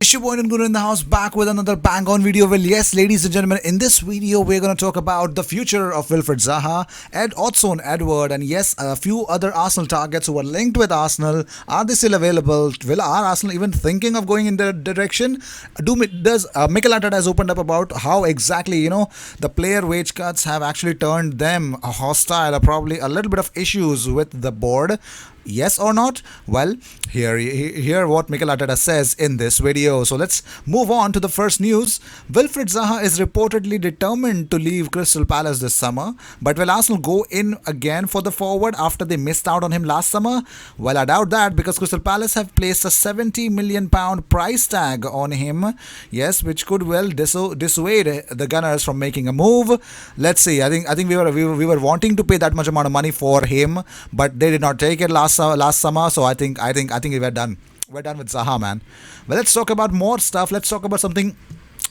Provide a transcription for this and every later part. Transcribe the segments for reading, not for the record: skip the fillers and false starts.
It's your boy Nunu in the house, back with another bang on video. Well, yes, ladies and gentlemen, in this video, we're going to talk about the future of Wilfred Zaha, Ed Odson Edward, and yes, a few other Arsenal targets who are linked with Arsenal. Are they still available? Are Arsenal even thinking of going in that direction? Does Mikel Arteta has opened up about how exactly, the player wage cuts have actually turned them hostile, or probably a little bit of issues with the board. Yes or not? Well, hear what Mikel Arteta says in this video. So let's move on to the first news. Wilfred Zaha is reportedly determined to leave Crystal Palace this summer, but will Arsenal go in again for the forward after they missed out on him last summer? Well, I doubt that, because Crystal Palace have placed a £70 million price tag on him. Yes, which could well dissuade the Gunners from making a move. Let's see. I think we were wanting to pay that much amount of money for him, but they did not take it last summer. So I think we're done. We're done with Zaha, man. Well, let's talk about more stuff. Let's talk about something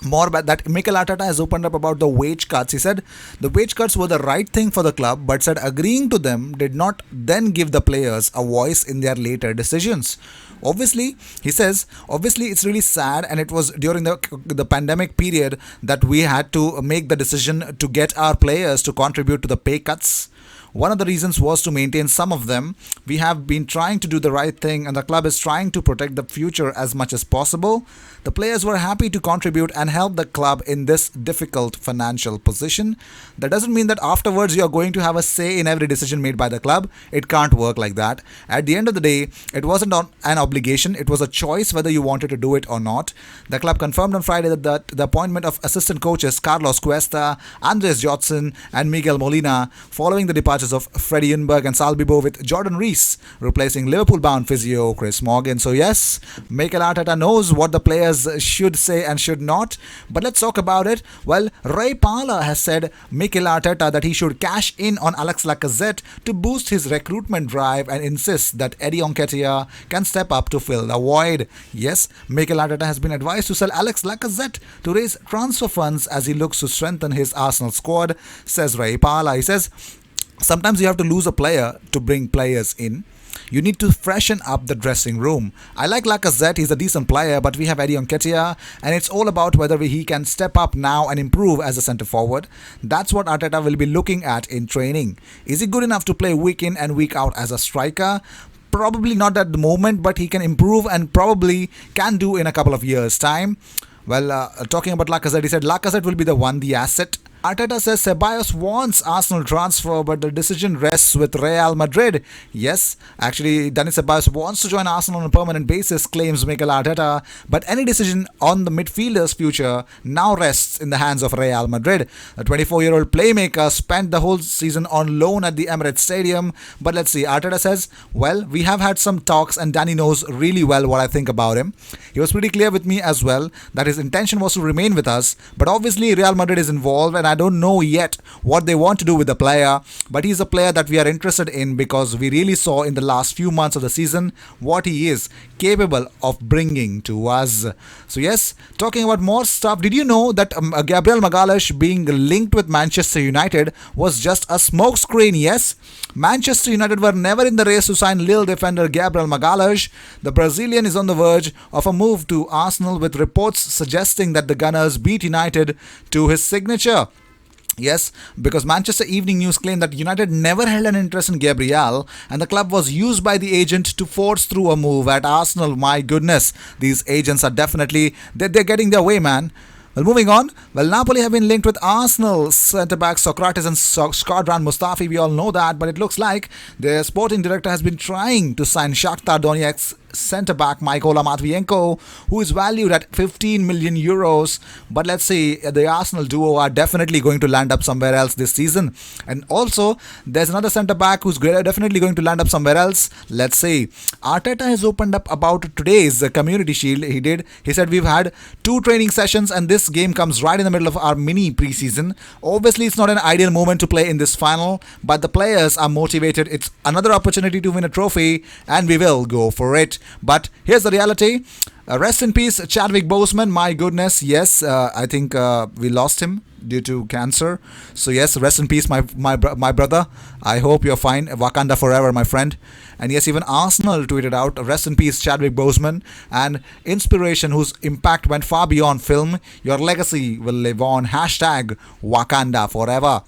more about that. Mikel Arteta has opened up about the wage cuts. He said the wage cuts were the right thing for the club, but said agreeing to them did not then give the players a voice in their later decisions. Obviously, he says, obviously it's really sad, and it was during the pandemic period that we had to make the decision to get our players to contribute to the pay cuts. One of the reasons was to maintain some of them. We have been trying to do the right thing, and the club is trying to protect the future as much as possible. The players were happy to contribute and help the club in this difficult financial position. That doesn't mean that afterwards you are going to have a say in every decision made by the club. It can't work like that. At the end of the day, it wasn't an obligation. It was a choice whether you wanted to do it or not. The club confirmed on Friday that the appointment of assistant coaches Carlos Cuesta, Andres Jotson, and Miguel Molina following the departure of Freddie Ljungberg and Salbibo, with Jordan Rees replacing Liverpool-bound physio Chris Morgan. So yes, Mikel Arteta knows what the players should say and should not. But let's talk about it. Well, Ray Parlour has said Mikel Arteta that he should cash in on Alex Lacazette to boost his recruitment drive, and insists that Eddie Nketiah can step up to fill the void. Yes, Mikel Arteta has been advised to sell Alex Lacazette to raise transfer funds as he looks to strengthen his Arsenal squad, says Ray Parlour. He says, sometimes you have to lose a player to bring players in. You need to freshen up the dressing room. I like Lacazette, he's a decent player, but we have Eddie Nketiah, and it's all about whether he can step up now and improve as a centre forward. That's what Arteta will be looking at in training. Is he good enough to play week in and week out as a striker? Probably not at the moment, but he can improve and probably can do in a couple of years' time. Well, talking about Lacazette, he said Lacazette will be the asset. Arteta says Ceballos wants Arsenal transfer, but the decision rests with Real Madrid. Yes, actually, Dani Ceballos wants to join Arsenal on a permanent basis, claims Mikel Arteta, but any decision on the midfielder's future now rests in the hands of Real Madrid. The 24-year-old playmaker spent the whole season on loan at the Emirates Stadium, but let's see. Arteta says, well, we have had some talks, and Danny knows really well what I think about him. He was pretty clear with me as well that his intention was to remain with us, but obviously Real Madrid is involved, and I don't know yet what they want to do with the player, but he's a player that we are interested in because we really saw in the last few months of the season what he is capable of bringing to us. So yes, talking about more stuff, did you know that Gabriel Magalhaes being linked with Manchester United was just a smokescreen? Yes, Manchester United were never in the race to sign Lille defender Gabriel Magalhaes. The Brazilian is on the verge of a move to Arsenal, with reports suggesting that the Gunners beat United to his signature. Yes, because Manchester Evening News claimed that United never held an interest in Gabriel, and the club was used by the agent to force through a move at Arsenal. My goodness, these agents are definitely, they're getting their way, man. Well, moving on. Well, Napoli have been linked with Arsenal centre-backs Socrates and Shkodran Mustafi. We all know that, but it looks like their sporting director has been trying to sign Shakhtar Donetsk's centre-back Mykola Matvienko, who is valued at 15 million euros. But let's see, the Arsenal duo are definitely going to land up somewhere else this season. And also, there's another centre-back who's definitely going to land up somewhere else. Let's see. Arteta has opened up about today's Community Shield. He said we've had 2 training sessions, and this game comes right in the middle of our mini preseason. Obviously, it's not an ideal moment to play in this final, but the players are motivated. It's another opportunity to win a trophy, and we will go for it. But here's the reality. Rest in peace, Chadwick Boseman. My goodness, yes, I think we lost him due to cancer. So yes, rest in peace, my brother. I hope you're fine. Wakanda forever, my friend. And yes, even Arsenal tweeted out, "Rest in peace, Chadwick Boseman," and inspiration whose impact went far beyond film. Your legacy will live on. Hashtag Wakanda forever.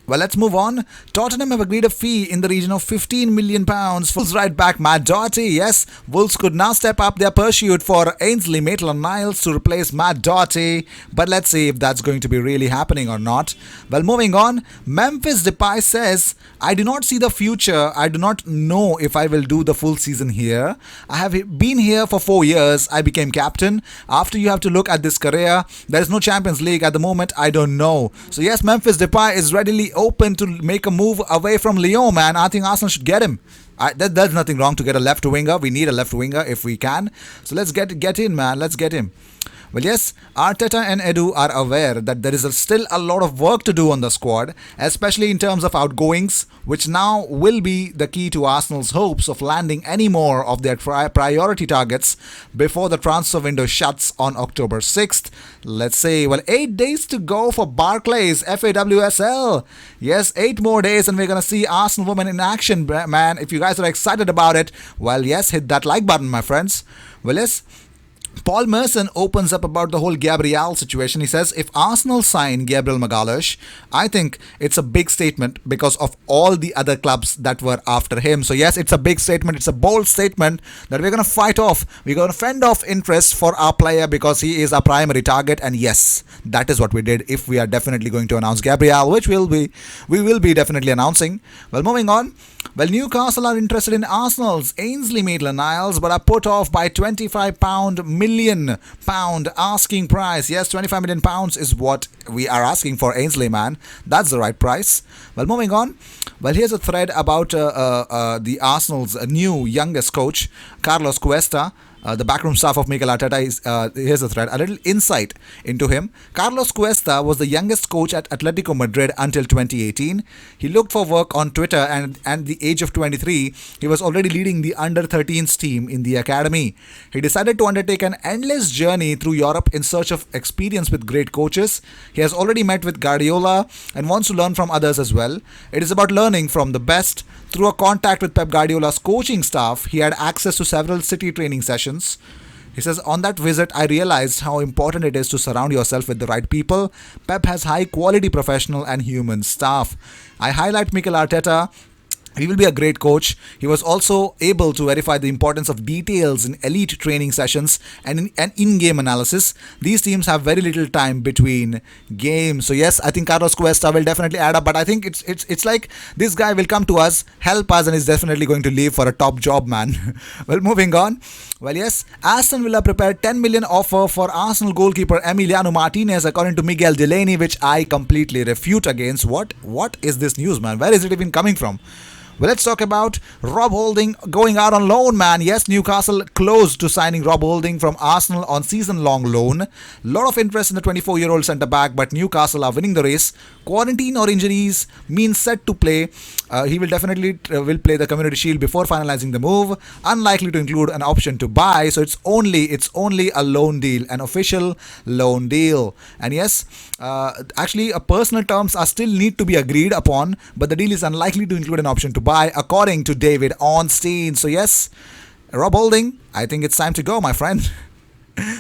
Well, let's move on. Tottenham have agreed a fee in the region of £15 million for Wolves right back Matt Doherty. Yes, Wolves could now step up their pursuit for Ainsley Maitland-Niles to replace Matt Doherty. But let's see if that's going to be really happening or not. Well, moving on. Memphis Depay says, "I do not see the future. I do not know if I will do the full season here. I have been here for 4 years. I became captain. After you have to look at this career, there is no Champions League at the moment. I don't know." So yes, Memphis Depay is readily open to make a move away from Lyon, man. I think Arsenal should get him. There's nothing wrong to get a left winger. We need a left winger if we can. So let's get in, man. Let's get him. Well, yes, Arteta and Edu are aware that there is still a lot of work to do on the squad, especially in terms of outgoings, which now will be the key to Arsenal's hopes of landing any more of their priority targets before the transfer window shuts on October 6th. Let's say, well, 8 days to go for Barclays FAWSL. Yes, 8 more days and we're going to see Arsenal women in action, man. If you guys are excited about it, well, yes, hit that like button, my friends. Well, yes. Paul Merson opens up about the whole Gabriel situation. He says, "If Arsenal sign Gabriel Magalhaes, I think it's a big statement because of all the other clubs that were after him." So yes, it's a big statement. It's a bold statement that we're going to fight off. We're going to fend off interest for our player because he is our primary target. And yes, that is what we did if we are definitely going to announce Gabriel, which we will be definitely announcing. Well, moving on. Well, Newcastle are interested in Arsenal's Ainsley Maitland-Niles but are put off by £25 million asking price. Yes, £25 million is what we are asking for Ainsley, man. That's the right price. Well, moving on. Well, here's a thread about the Arsenal's new youngest coach, Carlos Cuesta. The backroom staff of Mikel Arteta is, here's a thread, a little insight into him. Carlos Cuesta was the youngest coach at Atletico Madrid until 2018. He looked for work on Twitter and at the age of 23, he was already leading the under-13s team in the academy. He decided to undertake an endless journey through Europe in search of experience with great coaches. He has already met with Guardiola and wants to learn from others as well. It is about learning from the best. Through a contact with Pep Guardiola's coaching staff, he had access to several city training sessions. He says, "On that visit, I realized how important it is to surround yourself with the right people. Pep has high quality professional and human staff. I highlight Mikel Arteta. He will be a great coach. He was also able to verify the importance of details in elite training sessions and in-game analysis. These teams have very little time between games." So yes, I think Carlos Cuesta will definitely add up, but I think it's like this guy will come to us, help us, and is definitely going to leave for a top job, man. Well, moving on. Well, yes, Aston Villa prepared $10 million offer for Arsenal goalkeeper Emiliano Martinez, according to Miguel Delaney, which I completely refute against. What is this news, man? Where is it even coming from? Well, let's talk about Rob Holding going out on loan, man. Yes, Newcastle close to signing Rob Holding from Arsenal on season-long loan. Lot of interest in the 24-year-old centre-back, but Newcastle are winning the race. Quarantine or injuries means set to play. He will definitely will play the Community Shield before finalising the move. Unlikely to include an option to buy, so it's only a loan deal, an official loan deal. And yes, actually, personal terms are still need to be agreed upon, but the deal is unlikely to include an option to buy, according to David Ornstein. So yes, Rob Holding, I think it's time to go, my friend.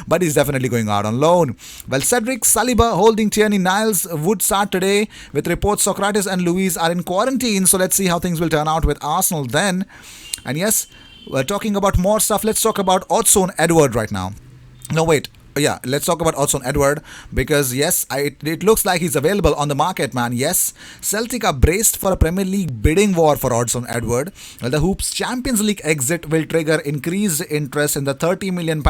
But he's definitely going out on loan. Well, Cedric Saliba, Holding, Tierney, Niles would start today, with reports Socrates and Luiz are in quarantine. So let's see how things will turn out with Arsenal then. And yes, we're talking about more stuff. Let's talk about Odsonne Edouard right now. No, wait. Yeah, let's talk about Odsonne Edouard, because yes, it looks like he's available on the market, man. Yes, Celtic are braced for a Premier League bidding war for Odsonne Edouard. Well, the Hoops Champions League exit will trigger increased interest in the £30 million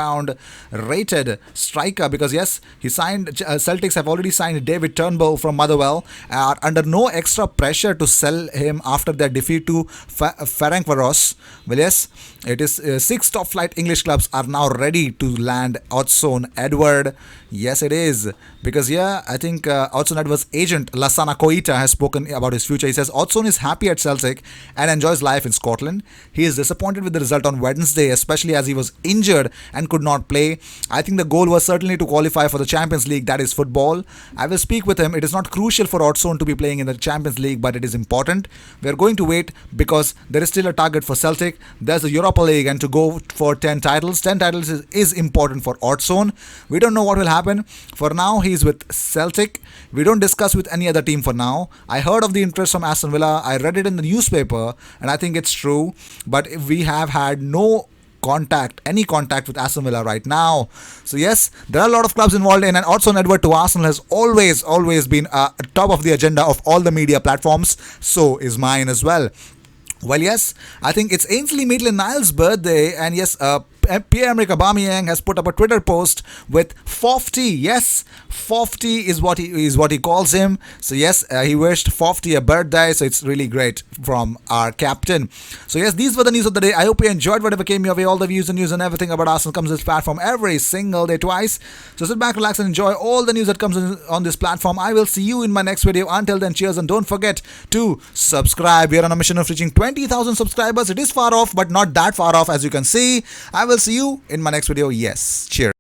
rated striker, because yes, he signed. Celtics have already signed David Turnbull from Motherwell, are under no extra pressure to sell him after their defeat to Ferencvaros. Well, yes, It is six top flight English clubs are now ready to land Odson Edward. Yes, it is. Because, yeah, I think Odson Edward's agent, Lassana Koita, has spoken about his future. He says Odson is happy at Celtic and enjoys life in Scotland. He is disappointed with the result on Wednesday, especially as he was injured and could not play. I think the goal was certainly to qualify for the Champions League, that is football. I will speak with him. It is not crucial for Odson to be playing in the Champions League, but it is important. We are going to wait because there is still a target for Celtic. There's the Europa League, and to go for 10 titles. 10 titles is important for Odson. We don't know what will happen. For now, he's with Celtic. We don't discuss with any other team for now. I heard of the interest from Aston Villa. I read it in the newspaper, and I think it's true. But we have had no any contact with Aston Villa right now. So yes, there are a lot of clubs involved in, and Odson Edward to Arsenal has always been top of the agenda of all the media platforms. So is mine as well. Well, yes, I think it's Ainsley Maitland-Niles' birthday, and yes, Pierre-Emerick Aubameyang has put up a Twitter post with Fofty. Yes, Fofty is what he calls him. So yes, he wished Fofty a birthday. So it's really great from our captain. So yes, these were the news of the day. I hope you enjoyed whatever came your way. All the views and news and everything about Arsenal comes to this platform every single day, twice. So sit back, relax, and enjoy all the news that comes on this platform. I will see you in my next video. Until then, cheers, and don't forget to subscribe. We are on a mission of reaching 20,000 subscribers. It is far off, but not that far off, as you can see. I will see you in my next video. Yes, cheers.